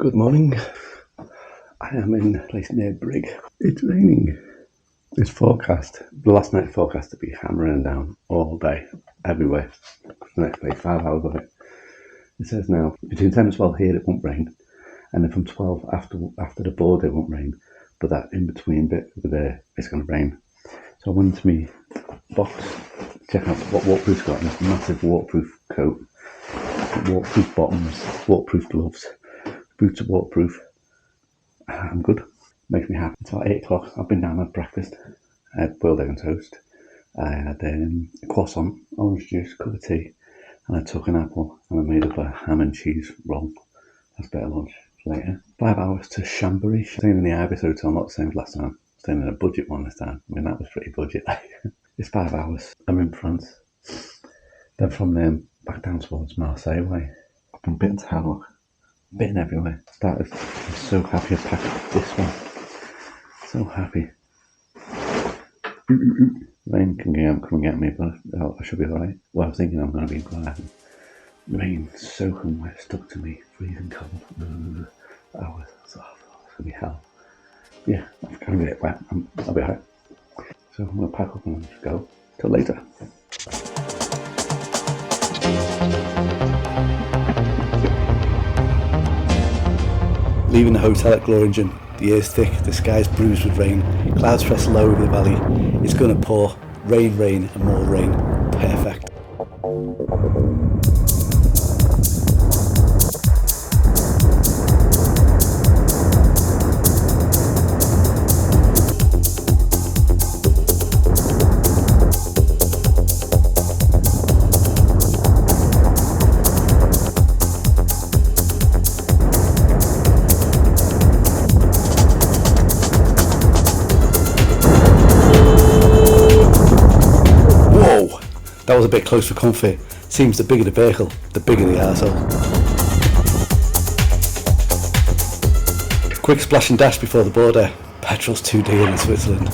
Good morning. I am in a place near Brig. It's raining. It's forecast. The last night forecast to be hammering down all day, everywhere. The next day, 5 hours of it. It says now between 10 and 12 here it won't rain, and then from 12 after the border it won't rain, but that in between bit over there it's going to rain. So I went into my box, check out what waterproof's got in this massive waterproof coat, waterproof bottoms, waterproof gloves, boots are waterproof. I'm good. Makes me happy. It's about 8 o'clock. I've been down at breakfast. I had boiled egg and toast. I had a croissant, orange juice, cup of tea, and I took an apple and I made up a ham and cheese roll. That's better lunch later. 5 hours to CHambery. Staying in the Ibis Hotel, not the same as last time. Staying in a budget one this time. I mean, that was pretty budget. It's 5 hours. I'm in France. Then from there, back down towards Marseille way. I've been bitten to hell. Bitten everywhere. I'm so happy I packed this one. So happy. Rain can come and get me, but I should be alright. Well, I was thinking I'm going to be glad. Rain soaking wet stuck to me, freezing cold. Hours. So it's going to be hell. Yeah, I'm going to get wet. I'll be alright. So I'm going to pack up and just go. Till later. Leaving the hotel at Gluringen, the air's thick, the sky's bruised with rain, clouds press low over the valley. It's going to pour, rain, and more rain. Perfect. That was a bit close for comfort. Seems the bigger the vehicle, the bigger the arsehole. Quick splash and dash before the border. Petrol's too dear in Switzerland.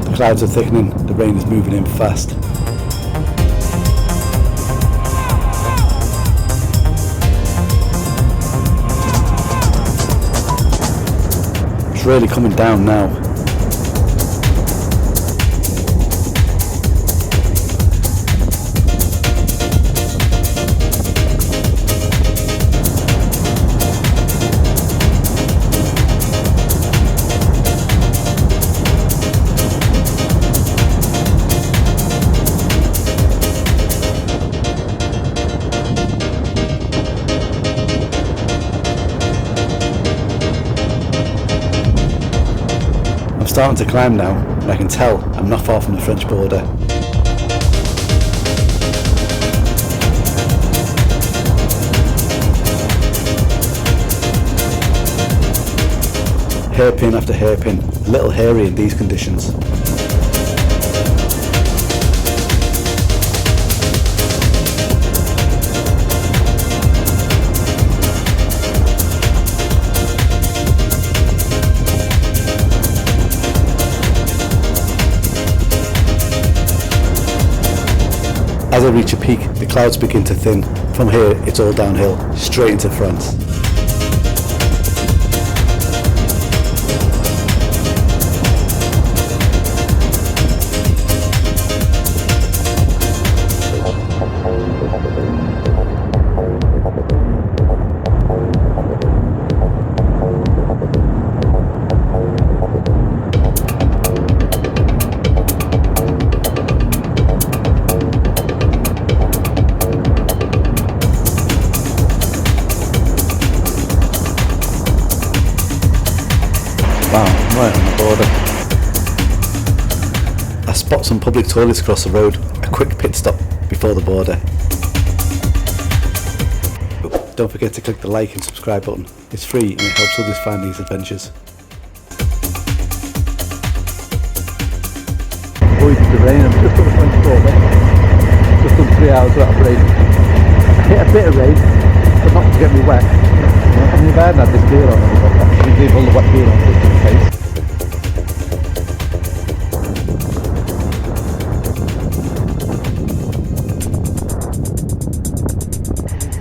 The clouds are thickening, the rain is moving in fast. It's really coming down now. I'm starting to climb now, and I can tell I'm not far from the French border. Hairpin after hairpin, a little hairy in these conditions. As I reach a peak, the clouds begin to thin. From here, it's all downhill, straight into France. Wow, right on the border. I spot some public toilets across the road, a quick pit stop before the border. Don't forget to click the like and subscribe button. It's free and it helps others find these adventures. Avoid the rain, I'm just on the French border. Just done 3 hours without break. hit a bit of rain, but not to get me wet. I mean, if I hadn't had this gear on, I could leave all the wet gear on just in case.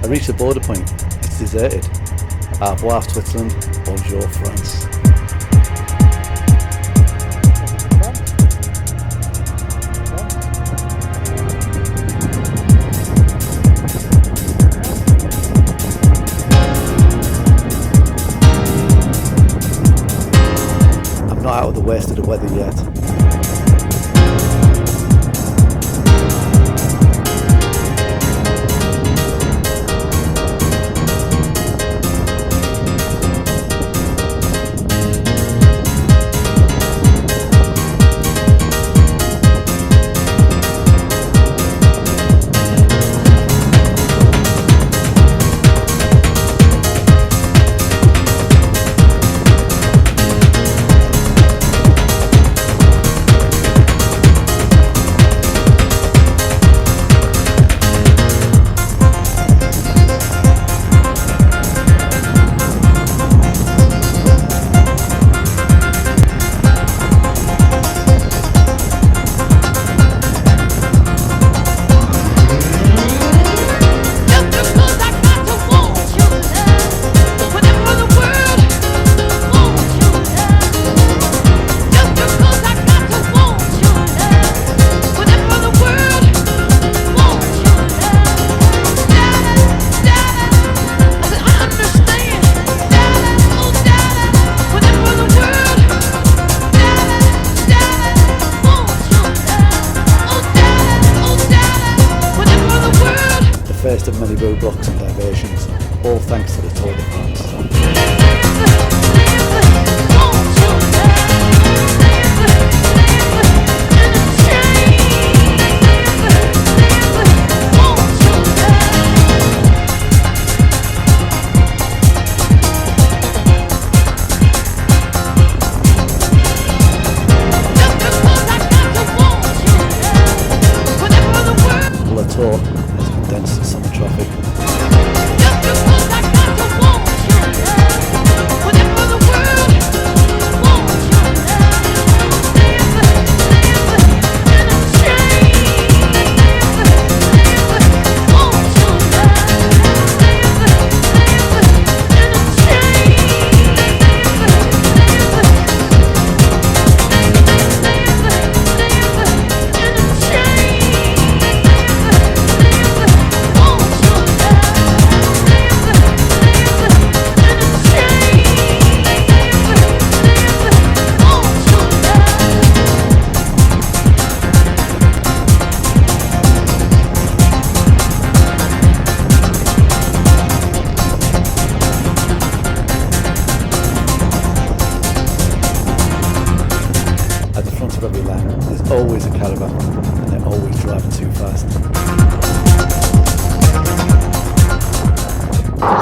I reached the border point. It's deserted. Au revoir Switzerland, bonjour France. I'm not out of the worst of the weather yet. First of many roadblocks and diversions, all thanks to the Tour de France. Le Tour has condensed summer traffic. Every line, there's always a caravan and they're always driving too fast.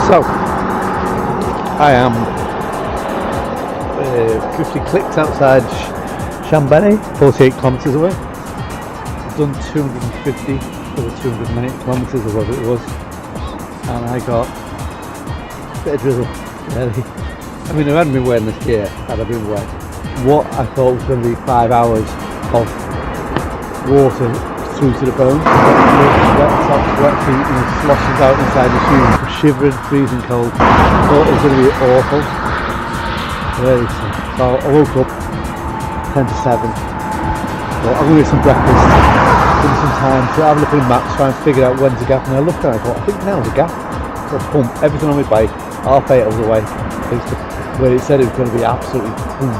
So, I am 50 clicks outside CHambery, 48 kilometres away. I've done 250 over 200 kilometres or whatever it was, and I got a bit of drizzle, really. I mean, if I hadn't been wearing this gear, I'd have been wet. What I thought was going to be 5 hours of water through to the bone, wet socks, wet feet, and sloshes out inside the shoes, shivering, freezing cold. I thought it was going to be awful, really. So I woke up 10 to 7. Thought I'm going to get some breakfast, give me some time to have a look at the maps, try and figure out when's the gap. And I looked at it, I thought, I think now's the gap. So I pump everything on my bike, half 8 hours away, where it said it was going to be absolutely boom.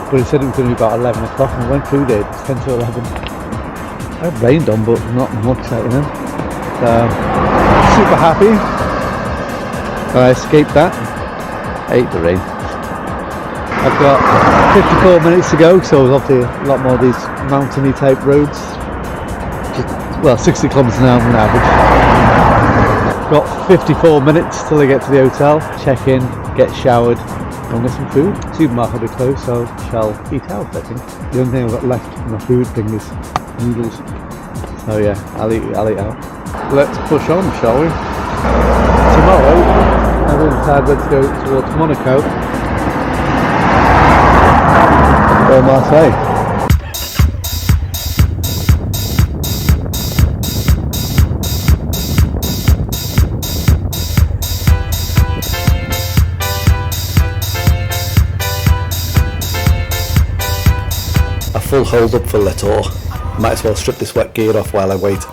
But it said it was going to be about 11 o'clock, and I went through there 10 to 11. I had rained on, but not much, you know. So, super happy. And I escaped that. I hate the rain. I've got 54 minutes to go, so there's obviously a lot more of these mountainy type roads. Well, 60 kilometres an hour on average. Got 54 minutes till I get to the hotel, check in, get showered, and get some food. Supermarket will be closed, so shall eat out, I think. The only thing I've got left in my food thing is noodles. So yeah, I'll eat out. Let's push on, shall we? tomorrow I will decide whether to go towards Monaco or Marseille. A full hold up for Le Tour. Might as well strip this wet gear off while I wait.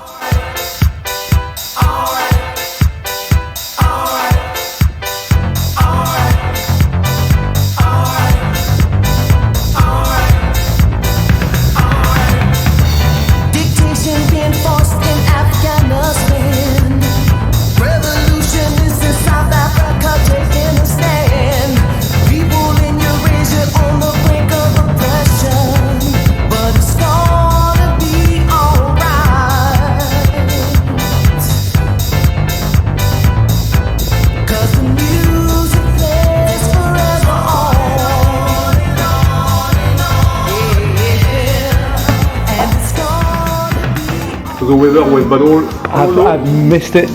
The weather was bad all I've missed it.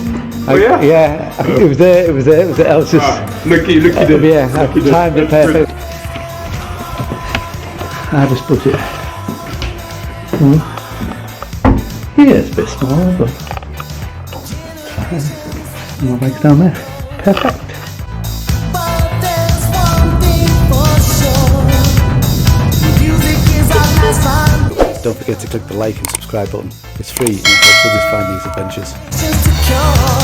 yeah? Yeah, it was there. It was just Lucky day. yeah, I've timed it perfect. I just put it. Yeah, it's a bit small, but it's fine. My legs down there. Perfect. Don't forget to click the like and subscribe button. It's free and it helps others find these adventures.